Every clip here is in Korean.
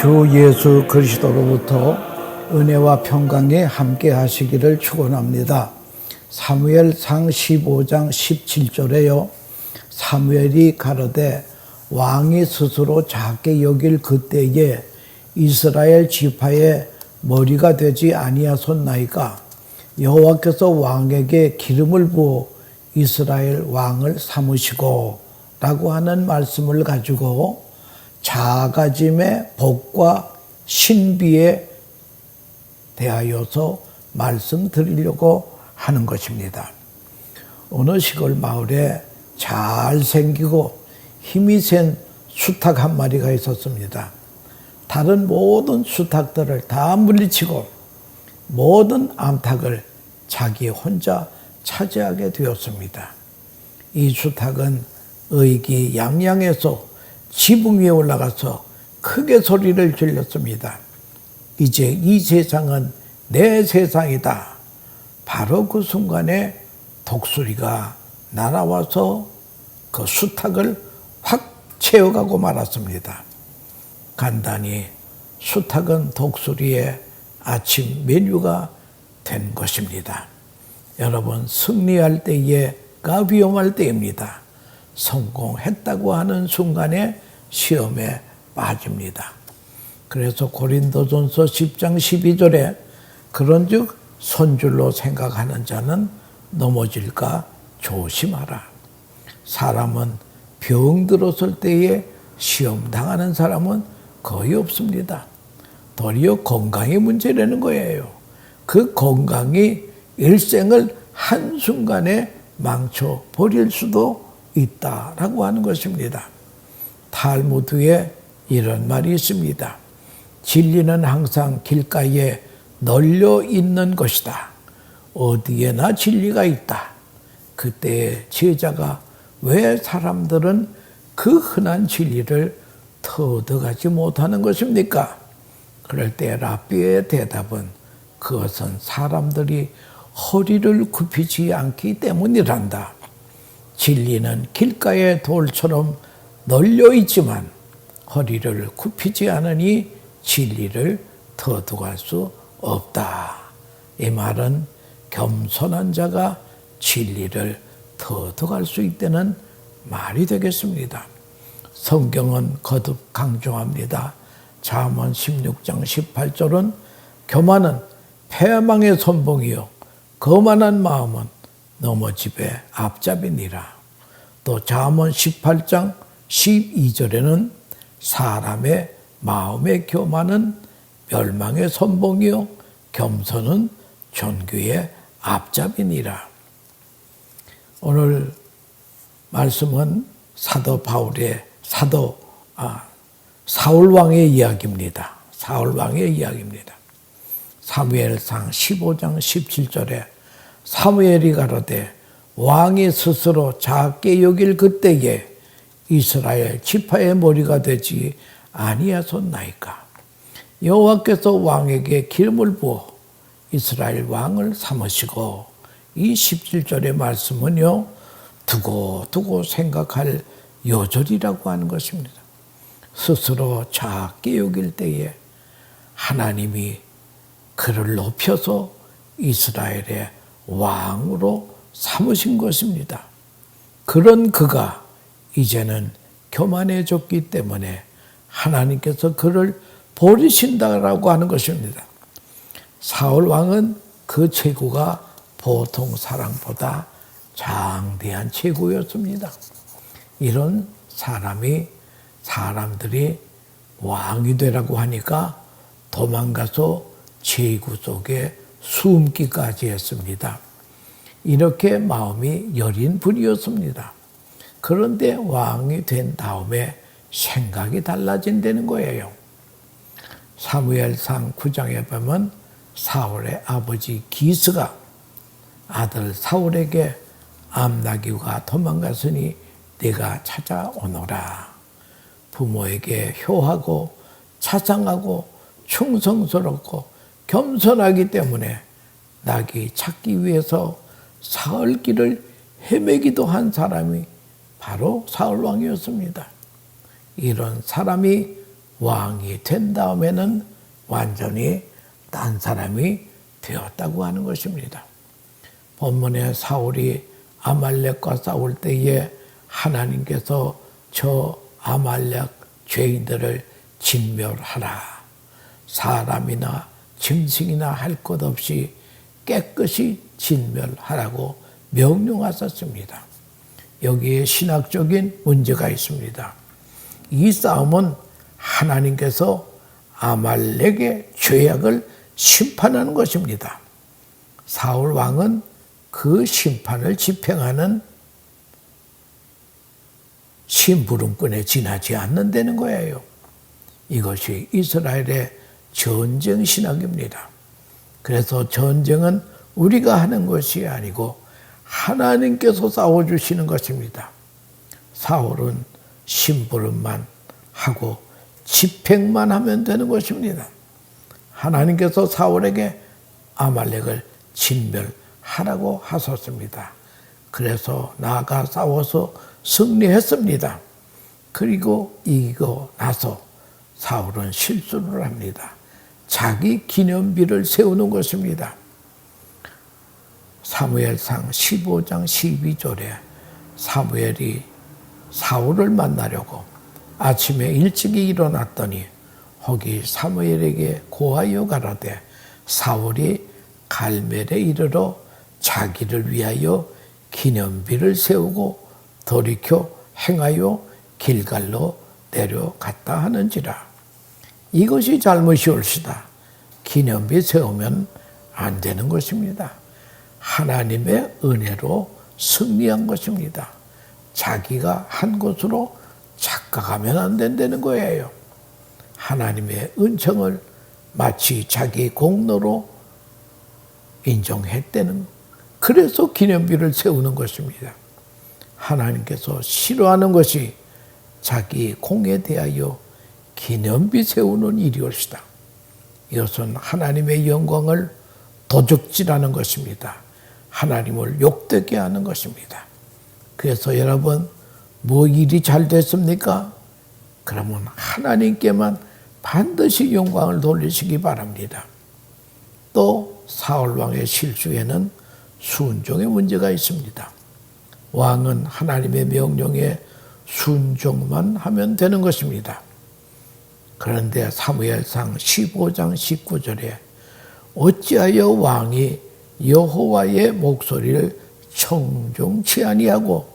주 예수 그리스도로부터 은혜와 평강이 함께 하시기를 축원합니다. 사무엘상 15장 17절에요. 사무엘이 가로되 왕이 스스로 작게 여길 그때에 이스라엘 지파의 머리가 되지 아니하셨나이까. 여호와께서 왕에게 기름을 부어 이스라엘 왕을 삼으시고 라고 하는 말씀을 가지고 작아짐의 복과 신비에 대하여서 말씀드리려고 하는 것입니다. 어느 시골 마을에 잘생기고 힘이 센 수탉 한 마리가 있었습니다. 다른 모든 수탉들을 다 물리치고 모든 암탉을 자기 혼자 차지하게 되었습니다. 이 수탉은 의기양양해서 지붕 위에 올라가서 크게 소리를 질렀습니다. 이제 이 세상은 내 세상이다. 바로 그 순간에 독수리가 날아와서 그 수탉을 확 채워가고 말았습니다. 간단히 수탉은 독수리의 아침 메뉴가 된 것입니다. 여러분, 승리할 때가 위험할 때입니다. 성공했다고 하는 순간에 시험에 빠집니다. 그래서 고린도전서 10장 12절에 그런즉 손줄로 생각하는 자는 넘어질까 조심하라. 사람은 병 들었을 때에 시험 당하는 사람은 거의 없습니다. 도리어 건강이 문제라는 거예요. 그 건강이 일생을 한순간에 망쳐버릴 수도 있다라고 하는 것입니다. 탈무드에 이런 말이 있습니다. 진리는 항상 길가에 널려 있는 것이다. 어디에나 진리가 있다. 그때 제자가 왜 사람들은 그 흔한 진리를 터득하지 못하는 것입니까? 그럴 때 랍비의 대답은 그것은 사람들이 허리를 굽히지 않기 때문이란다. 진리는 길가의 돌처럼 널려 있지만 허리를 굽히지 않으니 진리를 터득할 수 없다. 이 말은 겸손한 자가 진리를 터득할 수 있다는 말이 되겠습니다. 성경은 거듭 강조합니다. 잠언 16장 18절은 교만은 패망의 선봉이요 거만한 마음은 넘어집의 앞잡이니라. 또 잠언 18장 12절에는 사람의 마음의 교만은 멸망의 선봉이요 겸손은 존귀의 앞잡이니라. 오늘 말씀은 사도 바울의 사울 왕의 이야기입니다. 사울 왕의 이야기입니다. 사무엘상 15장 17절에 사무엘이 가로되 왕이 스스로 작게 여길 그때에 이스라엘 지파의 머리가 되지 아니하셨나이까. 여호와께서 왕에게 기름을 부어 이스라엘 왕을 삼으시고, 이 17절의 말씀은요 두고 생각할 요절이라고 하는 것입니다. 스스로 작게 여길 때에 하나님이 그를 높여서 이스라엘의 왕으로 삼으신 것입니다. 그런 그가 이제는 교만해졌기 때문에 하나님께서 그를 버리신다라고 하는 것입니다. 사울 왕은 그 체구가 보통 사람보다 장대한 체구였습니다. 이런 사람들이 왕이 되라고 하니까 도망가서 제구 속에 숨기까지 했습니다. 이렇게 마음이 여린 분이었습니다. 그런데 왕이 된 다음에 생각이 달라진다는 거예요. 사무엘상 9장에 보면 사울의 아버지 기스가 아들 사울에게 암나귀가 도망갔으니 네가 찾아오너라. 부모에게 효하고 자상하고 충성스럽고 겸손하기 때문에 낙이 찾기 위해서 사흘 길을 헤매기도 한 사람이 바로 사울 왕이었습니다. 이런 사람이 왕이 된 다음에는 완전히 딴 사람이 되었다고 하는 것입니다. 본문에 사울이 아말렉과 싸울 때에 하나님께서 저 아말렉 죄인들을 진멸하라. 사람이나 짐승이나 할 것 없이 깨끗이 진멸하라고 명령하셨습니다. 여기에 신학적인 문제가 있습니다. 이 싸움은 하나님께서 아말렉의 죄악을 심판하는 것입니다. 사울 왕은 그 심판을 집행하는 심부름꾼에 지나지 않는다는 거예요. 이것이 이스라엘의 전쟁 신학입니다. 그래서 전쟁은 우리가 하는 것이 아니고 하나님께서 싸워주시는 것입니다. 사울은 심부름만 하고 집행만 하면 되는 것입니다. 하나님께서 사울에게 아말렉을 진멸하라고 하셨습니다. 그래서 나아가 싸워서 승리했습니다. 그리고 이기고 나서 사울은 실수를 합니다. 자기 기념비를 세우는 것입니다. 사무엘상 15장 12절에 사무엘이 사울을 만나려고 아침에 일찍이 일어났더니 거기 사무엘에게 고하여 가라되 사울이 갈멜에 이르러 자기를 위하여 기념비를 세우고 돌이켜 행하여 길갈로 내려갔다 하는지라. 이것이 잘못이올시다. 기념비 세우면 안 되는 것입니다. 하나님의 은혜로 승리한 것입니다. 자기가 한 것으로 착각하면 안 된다는 거예요. 하나님의 은총을 마치 자기 공로로 인정했다는, 그래서 기념비를 세우는 것입니다. 하나님께서 싫어하는 것이 자기 공에 대하여 기념비 세우는 일이옵시다. 이것은 하나님의 영광을 도적질하는 것입니다. 하나님을 욕되게 하는 것입니다. 그래서 여러분, 뭐 일이 잘 됐습니까? 그러면 하나님께만 반드시 영광을 돌리시기 바랍니다. 또 사울왕의 실수에는 순종의 문제가 있습니다. 왕은 하나님의 명령에 순종만 하면 되는 것입니다. 그런데 사무엘상 15장 19절에 어찌하여 왕이 여호와의 목소리를 청종치 아니하고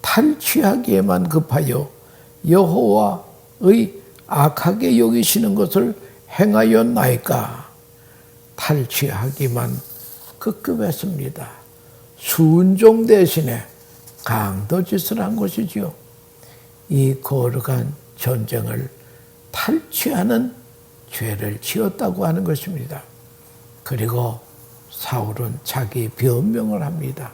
탈취하기에만 급하여 여호와의 악하게 여기시는 것을 행하였나이까. 탈취하기만 급급했습니다. 순종 대신에 강도짓을 한 것이지요. 이 거룩한 전쟁을 탈취하는 죄를 지었다고 하는 것입니다. 그리고 사울은 자기 변명을 합니다.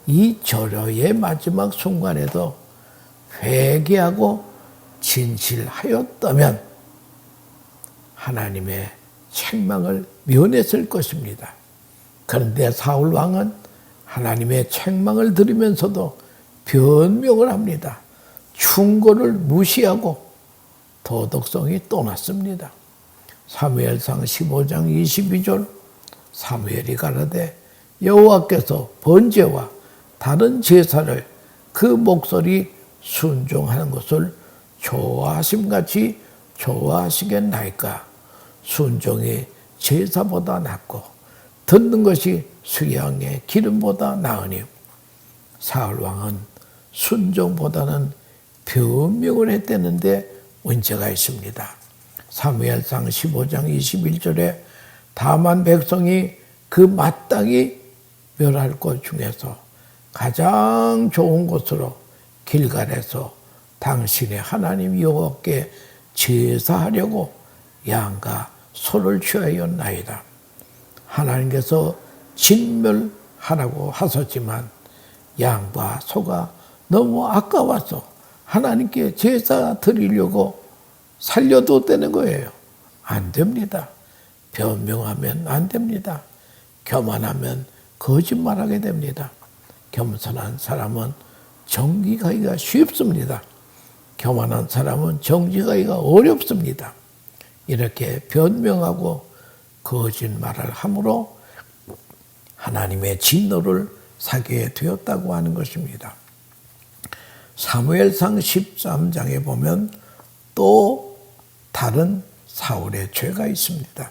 이 절호의 마지막 순간에도 회개하고 진실하였다면 하나님의 책망을 면했을 것입니다. 그런데 사울 왕은 하나님의 책망을 들으면서도 변명을 합니다. 충고를 무시하고 도덕성이 떠났습니다. 사무엘상 15장 22절 사무엘이 가라되 여호와께서 번제와 다른 제사를 그 목소리 순종하는 것을 좋아하심같이 좋아하시겠나이까. 순종이 제사보다 낫고 듣는 것이 수양의 기름보다 나으니. 사울왕은 순종보다는 변명을 했다는데 문제가 있습니다. 사무엘상 15장 21절에 다만 백성이 그 마땅히 멸할 것 중에서 가장 좋은 곳으로 길갈에서 당신의 하나님 여호와께 제사하려고 양과 소를 취하였나이다. 하나님께서 진멸하라고 하셨지만 양과 소가 너무 아까워서 하나님께 제사 드리려고 살려뒀다는 거예요. 안 됩니다. 변명하면 안 됩니다. 교만하면 거짓말하게 됩니다. 겸손한 사람은 정직하기가 쉽습니다. 교만한 사람은 정직하기가 어렵습니다. 이렇게 변명하고 거짓말을 함으로 하나님의 진노를 사게 되었다고 하는 것입니다. 사무엘상 13장에 보면 또 다른 사울의 죄가 있습니다.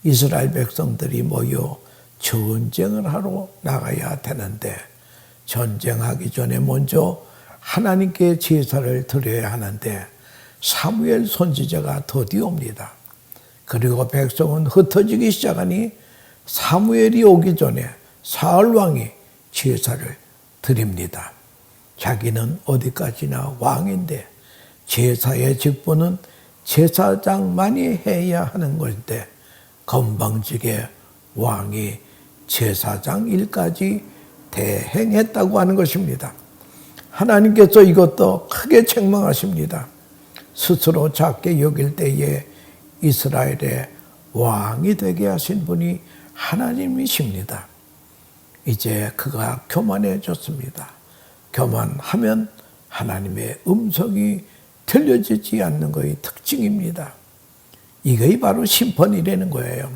이스라엘 백성들이 모여 전쟁을 하러 나가야 되는데 전쟁하기 전에 먼저 하나님께 제사를 드려야 하는데 사무엘 선지자가 더디옵니다. 그리고 백성은 흩어지기 시작하니 사무엘이 오기 전에 사울 왕이 제사를 드립니다. 자기는 어디까지나 왕인데 제사의 직분은 제사장만이 해야 하는 것인데 건방지게 왕이 제사장 일까지 대행했다고 하는 것입니다. 하나님께서 이것도 크게 책망하십니다. 스스로 작게 여길 때에 이스라엘의 왕이 되게 하신 분이 하나님이십니다. 이제 그가 교만해졌습니다. 교만하면 하나님의 음성이 들려지지 않는 것이 특징입니다. 이것이 바로 심판이라는 거예요.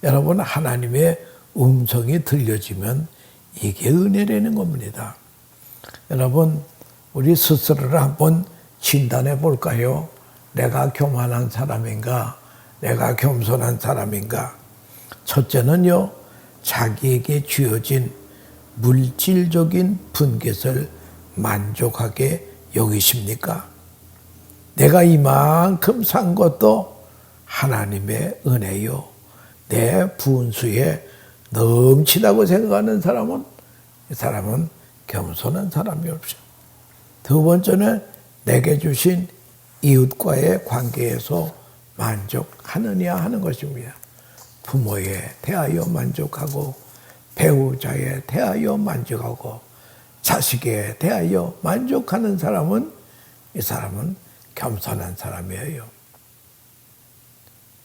여러분, 하나님의 음성이 들려지면 이게 은혜라는 겁니다. 여러분, 우리 스스로를 한번 진단해 볼까요? 내가 교만한 사람인가? 내가 겸손한 사람인가? 첫째는요, 자기에게 주어진 물질적인 분깃을 만족하게 여기십니까? 내가 이만큼 산 것도 하나님의 은혜요. 내 분수에 넘치다고 생각하는 사람은 이 사람은 겸손한 사람이 없어요. 두 번째는 내게 주신 이웃과의 관계에서 만족하느냐 하는 것입니다. 부모에 대하여 만족하고 배우자에 대하여 만족하고 자식에 대하여 만족하는 사람은 이 사람은 겸손한 사람이에요.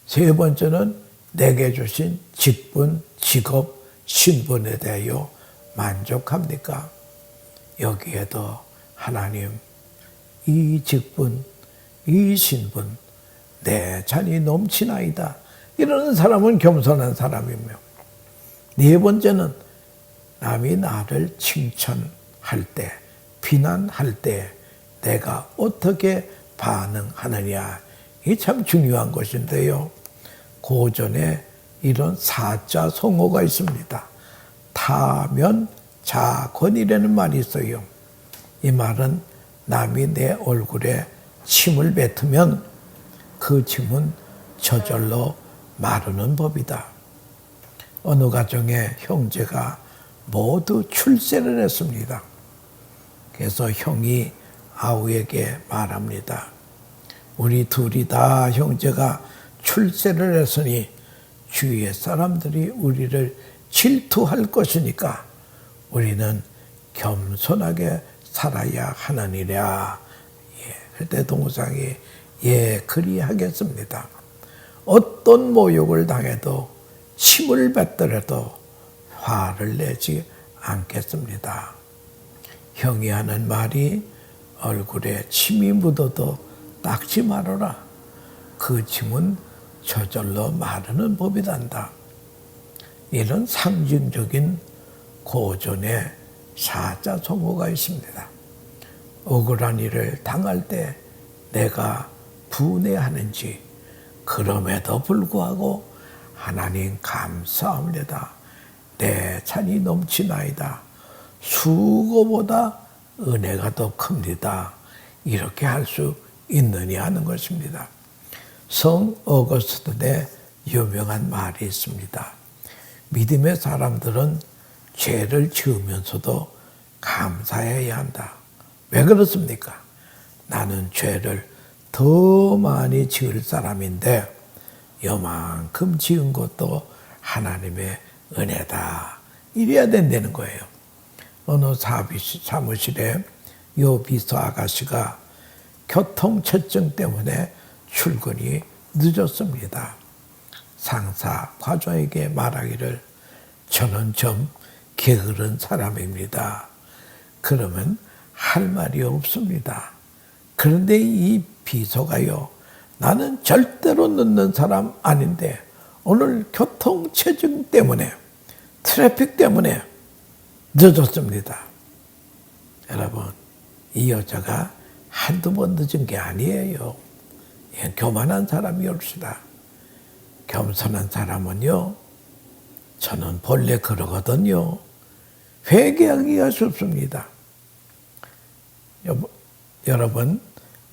세 번째는 내게 주신 직분, 직업, 신분에 대하여 만족합니까? 여기에도 하나님, 이 직분, 이 신분, 내 잔이 넘치나이다. 이러는 사람은 겸손한 사람이며, 네 번째는 남이 나를 칭찬할 때, 비난할 때 내가 어떻게 반응하느냐. 이게 참 중요한 것인데요. 고전에 이런 사자 성어가 있습니다. 타면 자건이라는 말이 있어요. 이 말은 남이 내 얼굴에 침을 뱉으면 그 침은 저절로 마르는 법이다. 어느 가정에 형제가 모두 출세를 했습니다. 그래서 형이 아우에게 말합니다. 우리 둘이 다 형제가 출세를 했으니 주위의 사람들이 우리를 질투할 것이니까 우리는 겸손하게 살아야 하느니라. 그때 동상이 그리하겠습니다. 어떤 모욕을 당해도 침을 뱉더라도 화를 내지 않겠습니다. 형이 하는 말이 얼굴에 침이 묻어도 닦지 말아라. 그 침은 저절로 마르는 법이단다. 이런 상징적인 고전의 사자성어가 있습니다. 억울한 일을 당할 때 내가 분해하는지 그럼에도 불구하고 하나님 감사합니다. 내 잔이 넘치나이다. 수고보다 은혜가 더 큽니다. 이렇게 할 수 있느냐 하는 것입니다. 성 어거스틴의 유명한 말이 있습니다. 믿음의 사람들은 죄를 지으면서도 감사해야 한다. 왜 그렇습니까? 나는 죄를 더 많이 지을 사람인데 요만큼 지은 것도 하나님의 은혜다. 이래야 된다는 거예요. 어느 사무실에 요 비서 아가씨가 교통체증 때문에 출근이 늦었습니다. 상사 과장에게 말하기를 저는 좀 게으른 사람입니다. 그러면 할 말이 없습니다. 그런데 이 비서가요, 나는 절대로 늦는 사람 아닌데 오늘 교통체증 때문에, 트래픽 때문에 늦었습니다. 여러분, 이 여자가 한두 번 늦은 게 아니에요. 교만한 사람이옵시다. 겸손한 사람은요, 저는 본래 그러거든요. 회개하기가 쉽습니다. 여러분,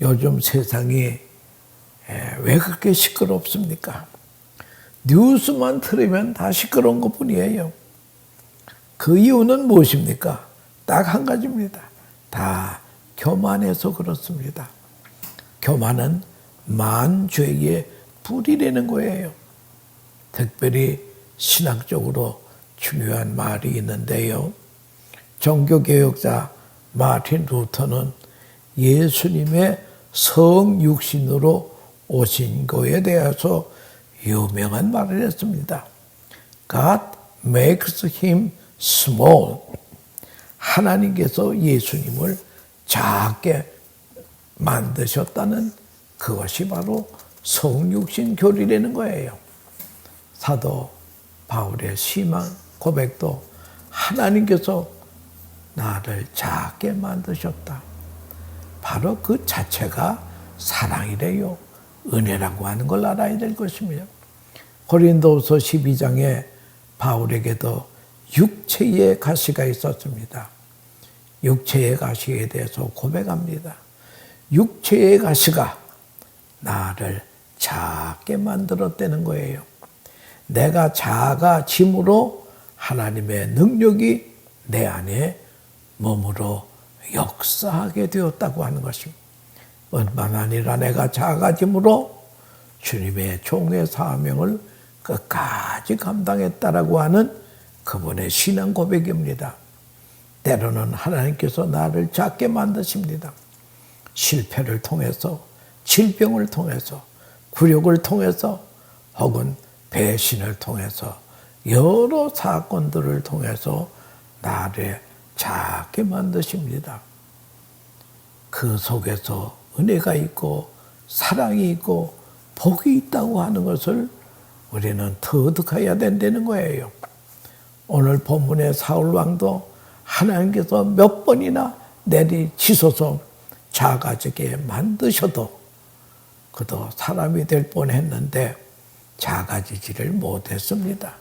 요즘 세상이 왜 그렇게 시끄럽습니까? 뉴스만 틀으면 다 시끄러운 것뿐이에요. 그 이유는 무엇입니까? 딱 한 가지입니다. 다 교만해서 그렇습니다. 교만은 만죄의 뿌리라는 거예요. 특별히 신학적으로 중요한 말이 있는데요. 종교개혁자 마틴 루터는 예수님의 성육신으로 오신 거에 대해서 유명한 말을 했습니다. God makes him small. 하나님께서 예수님을 작게 만드셨다는 그것이 바로 성육신 교리라는 거예요. 사도 바울의 심한 고백도 하나님께서 나를 작게 만드셨다. 바로 그 자체가 사랑이래요. 은혜라고 하는 걸 알아야 될 것입니다. 고린도서 12장에 바울에게도 육체의 가시가 있었습니다. 육체의 가시에 대해서 고백합니다. 육체의 가시가 나를 작게 만들었다는 거예요. 내가 작아짐으로 하나님의 능력이 내 안에 몸으로 역사하게 되었다고 하는 것입니다. 뿐만 아니라 내가 작아짐으로 주님의 종의 사명을 끝까지 감당했다라고 하는 그분의 신앙 고백입니다. 때로는 하나님께서 나를 작게 만드십니다. 실패를 통해서, 질병을 통해서, 굴욕을 통해서, 혹은 배신을 통해서, 여러 사건들을 통해서 나를 작게 만드십니다. 그 속에서 은혜가 있고 사랑이 있고 복이 있다고 하는 것을 우리는 터득해야 된다는 거예요. 오늘 본문의 사울왕도 하나님께서 몇 번이나 내리치소서 작아지게 만드셔도 그도 사람이 될 뻔했는데 작아지지를 못했습니다.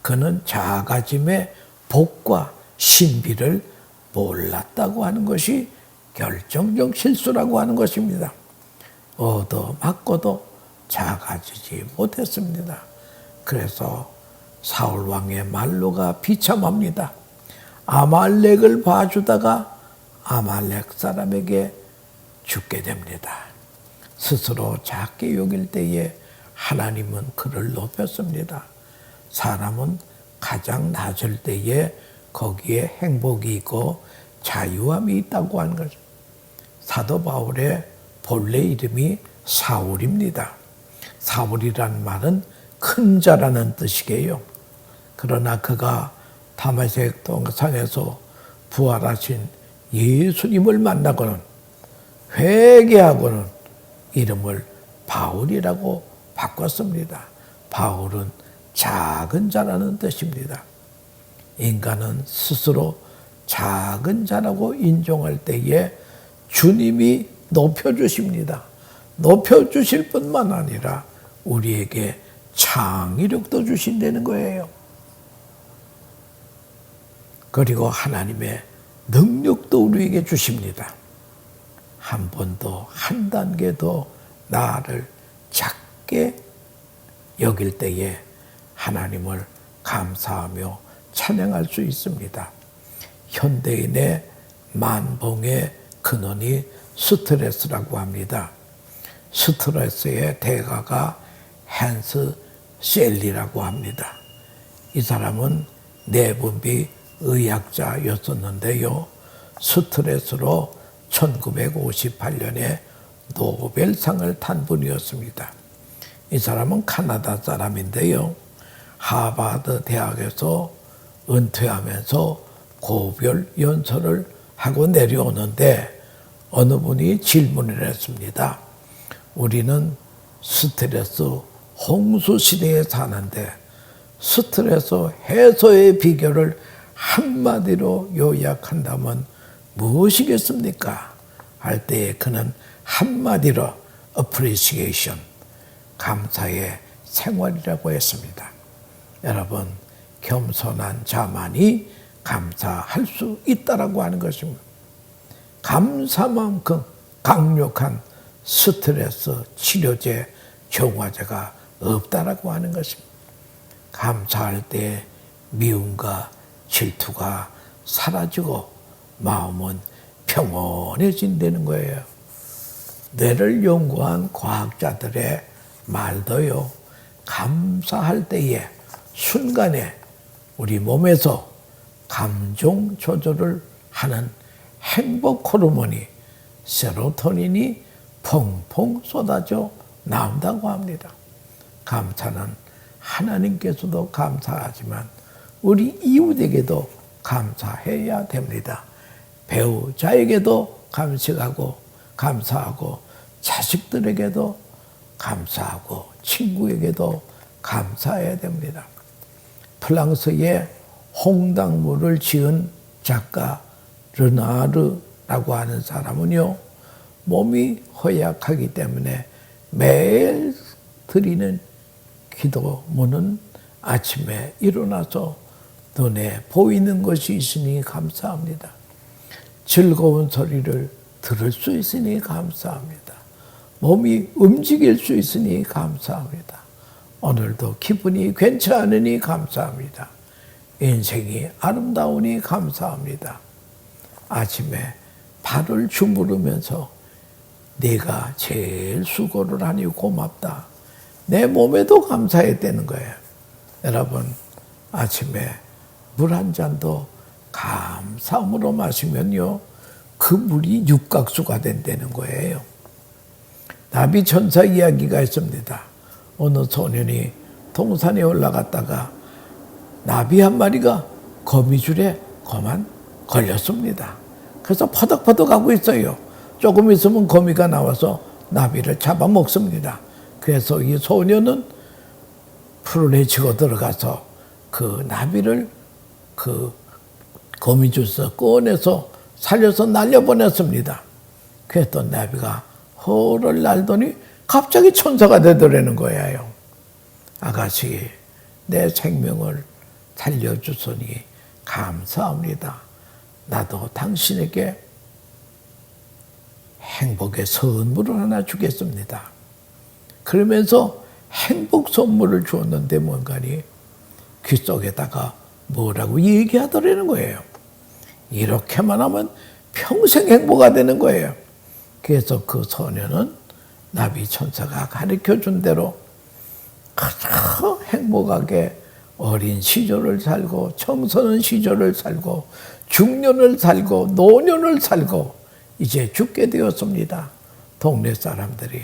그는 작아짐의 복과 신비를 몰랐다고 하는 것이 결정적 실수라고 하는 것입니다. 얻어맞고도 작아지지 못했습니다. 그래서 사울왕의 말로가 비참합니다. 아말렉을 봐주다가 아말렉 사람에게 죽게 됩니다. 스스로 작게 여길 때에 하나님은 그를 높였습니다. 사람은 가장 낮을 때에 거기에 행복이 있고 자유함이 있다고 하는 거죠. 사도 바울의 본래 이름이 사울입니다. 사울이라는 말은 큰 자라는 뜻이게요. 그러나 그가 다메섹 동상에서 부활하신 예수님을 만나고는 회개하고는 이름을 바울이라고 바꿨습니다. 바울은 작은 자라는 뜻입니다. 인간은 스스로 작은 자라고 인정할 때에 주님이 높여주십니다. 높여주실 뿐만 아니라 우리에게 창의력도 주신다는 거예요. 그리고 하나님의 능력도 우리에게 주십니다. 한 번 더, 한 단계 더 나를 작게 여길 때에 하나님을 감사하며 찬양할 수 있습니다. 현대인의 만봉의 근원이 스트레스라고 합니다. 스트레스의 대가가 헨스 셀리라고 합니다. 이 사람은 내분비 의학자였었는데요. 스트레스로 1958년에 노벨상을 탄 분이었습니다. 이 사람은 카나다 사람인데요. 하버드 대학에서 은퇴하면서 고별 연설을 하고 내려오는데 어느 분이 질문을 했습니다. 우리는 스트레스 홍수 시대에 사는데 스트레스 해소의 비결을 한마디로 요약한다면 무엇이겠습니까? 할 때에 그는 한마디로 appreciation, 감사의 생활이라고 했습니다. 여러분, 겸손한 자만이 감사할 수 있다라고 하는 것입니다. 감사만큼 강력한 스트레스 치료제, 정화제가 없다라고 하는 것입니다. 감사할 때 미움과 질투가 사라지고 마음은 평온해진다는 거예요. 뇌를 연구한 과학자들의 말도요, 감사할 때에 순간에 우리 몸에서 감정 조절을 하는 행복 호르몬이 세로토닌이 펑펑 쏟아져 나온다고 합니다. 감사는 하나님께서도 감사하지만 우리 이웃에게도 감사해야 됩니다. 배우자에게도 감사하고 자식들에게도 감사하고 친구에게도 감사해야 됩니다. 프랑스의 홍당무를 지은 작가 르나르라고 하는 사람은요, 몸이 허약하기 때문에 매일 드리는 기도문은 아침에 일어나서 눈에 보이는 것이 있으니 감사합니다. 즐거운 소리를 들을 수 있으니 감사합니다. 몸이 움직일 수 있으니 감사합니다. 오늘도 기분이 괜찮으니 감사합니다. 인생이 아름다우니 감사합니다. 아침에 발을 주무르면서 네가 제일 수고를 하니 고맙다. 내 몸에도 감사했다는 거예요. 여러분, 아침에 물 한 잔도 감사함으로 마시면요, 그 물이 육각수가 된다는 거예요. 나비천사 이야기가 있습니다. 어느 소년이 동산에 올라갔다가 나비 한 마리가 거미줄에 그만 걸렸습니다. 그래서 퍼덕퍼덕 하고 있어요. 조금 있으면 거미가 나와서 나비를 잡아먹습니다. 그래서 이 소년은 풀에 치고 들어가서 그 나비를 그 거미줄에서 꺼내서 살려서 날려보냈습니다. 그랬더니 나비가 허를 날더니 갑자기 천사가 되더라는 거예요. 아가씨, 내 생명을 살려주소니 감사합니다. 나도 당신에게 행복의 선물을 하나 주겠습니다. 그러면서 행복 선물을 주었는데 뭔가니 귀 속에다가 뭐라고 얘기하더라는 거예요. 이렇게만 하면 평생 행복가 되는 거예요. 그래서 그 소녀는 나비 천사가 가르쳐준 대로 가장 행복하게 어린 시절을 살고 청소년 시절을 살고 중년을 살고 노년을 살고 이제 죽게 되었습니다. 동네 사람들이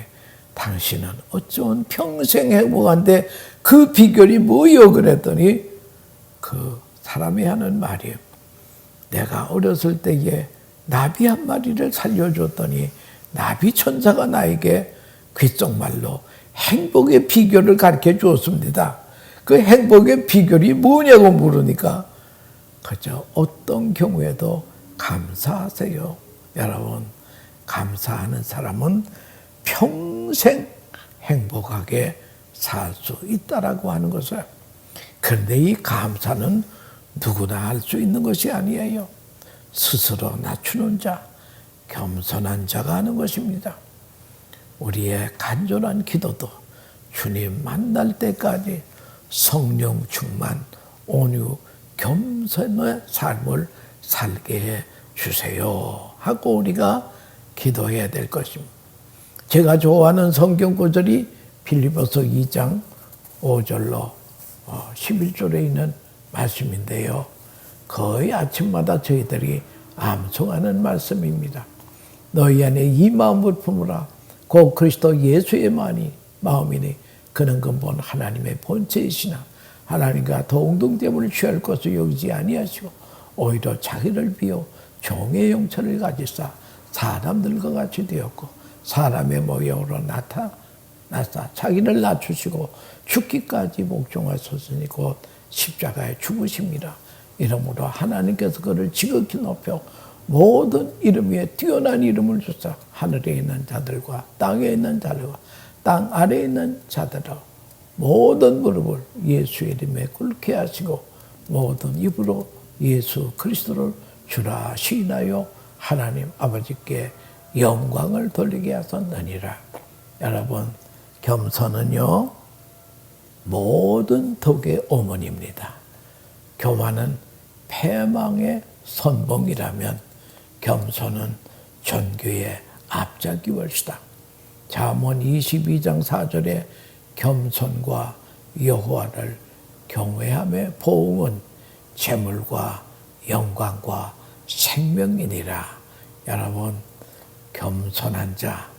당신은 어쩌면 평생 행복한데 그 비결이 뭐요? 그랬더니 그 사람이 하는 말이에요. 내가 어렸을 때에 나비 한 마리를 살려줬더니 나비 천사가 나에게 귓속말로 행복의 비결을 가르쳐 주었습니다. 그 행복의 비결이 뭐냐고 물으니까 그저 어떤 경우에도 감사하세요. 여러분, 감사하는 사람은 평생 행복하게 살 수 있다라고 하는 것을. 그런데 이 감사는 누구나 할 수 있는 것이 아니에요. 스스로 낮추는 자, 겸손한 자가 하는 것입니다. 우리의 간절한 기도도 주님 만날 때까지 성령 충만, 온유, 겸손의 삶을 살게 해 주세요 하고 우리가 기도해야 될 것입니다. 제가 좋아하는 성경 구절이 빌립보서 2장 5절로 11절에 있는 말씀인데요. 거의 아침마다 저희들이 암송하는 말씀입니다. 너희 안에 이 마음을 품으라. 곧 그리스도 예수의 마음이니 그는 근본 하나님의 본체이시나 하나님과 동등됨을 취할 것을 여기지 아니하시고 오히려 자기를 비워 종의 형체를 가지사 사람들과 같이 되었고 사람의 모형으로 나타나사 자기를 낮추시고 죽기까지 복종하셨으니 곧 십자가에 죽으심이라. 이러므로 하나님께서 그를 지극히 높여 모든 이름 위에 뛰어난 이름을 주사 하늘에 있는 자들과 땅에 있는 자들과 땅 아래에 있는 자들아 모든 무릎을 예수의 이름에 꿇게 하시고 모든 입으로 예수 그리스도를 주라 시인하여 하나님 아버지께 영광을 돌리게 하셨느니라. 여러분, 겸손은요 모든 덕의 어머니입니다. 교만은 패망의 선봉이라면 겸손은 존귀의 앞잡이월시다. 잠언 22장 4절에 겸손과 여호와를 경외함의 보응은 재물과 영광과 생명이니라. 여러분, 겸손한 자,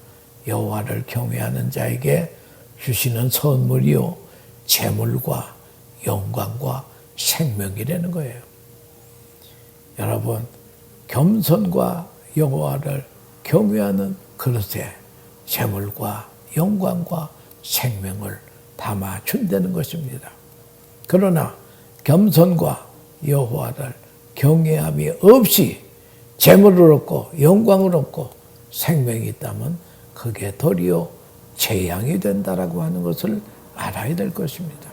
여호와를 경외하는 자에게 주시는 선물이요 재물과 영광과 생명이라는 거예요. 여러분, 겸손과 여호와를 경외하는 그릇에 재물과 영광과 생명을 담아준다는 것입니다. 그러나 겸손과 여호와를 경외함이 없이 재물을 얻고 영광을 얻고 생명이 있다면 그게 도리어 재앙이 된다라고 하는 것을 알아야 될 것입니다.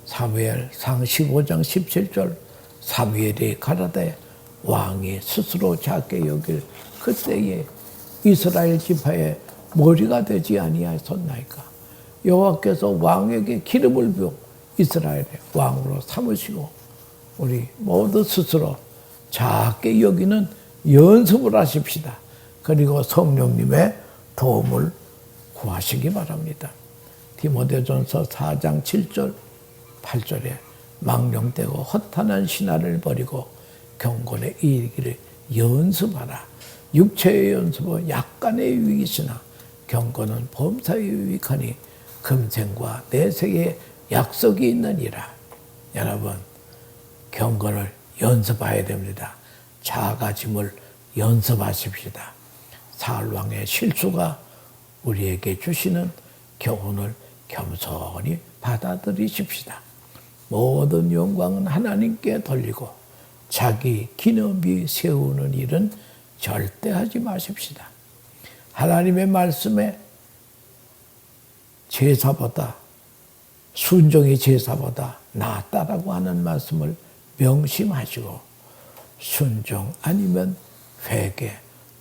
사무엘상 15장 17절 사무엘이 가라되 왕이 스스로 작게 여길 그때에 이스라엘 지파의 머리가 되지 아니하였나이까. 여호와께서 왕에게 기름을 부어 이스라엘의 왕으로 삼으시고 우리 모두 스스로 작게 여기는 연습을 하십시다. 그리고 성령님의 도움을 구하시기 바랍니다. 디모데전서 4장 7절 8절에 망령되고 허탄한 신화를 버리고 경건에 이르기를 연습하라. 육체의 연습은 약간의 유익이시나 경건은 범사에 유익하니 금생과 내생의 약속이 있느니라. 여러분, 경건을 연습해야 됩니다. 작아짐을 연습하십시다. 사울왕의 실수가 우리에게 주시는 교훈을 겸손히 받아들이십시다. 모든 영광은 하나님께 돌리고 자기 기념비 세우는 일은 절대 하지 마십시다. 하나님의 말씀에 제사보다 순종이 제사보다 낫다라고 하는 말씀을 명심하시고 순종 아니면 회개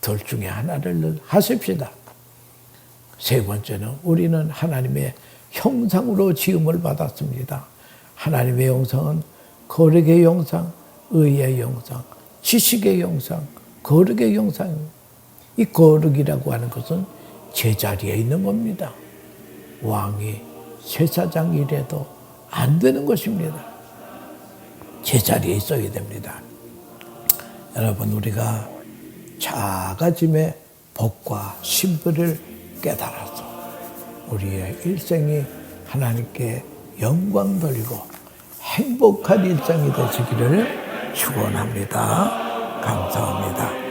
둘 중에 하나를 하십시다. 세 번째는 우리는 하나님의 형상으로 지음을 받았습니다. 하나님의 형상은 거룩의 형상, 의의 형상, 지식의 형상, 거룩의 형상입니다. 이 거룩이라고 하는 것은 제자리에 있는 겁니다. 왕이 제사장 일해도 안 되는 것입니다. 제자리에 있어야 됩니다. 여러분, 우리가 작아짐의 복과 신비를 깨달아서 우리의 일생이 하나님께 영광 돌리고 행복한 일생이 되시기를 축원합니다. 감사합니다.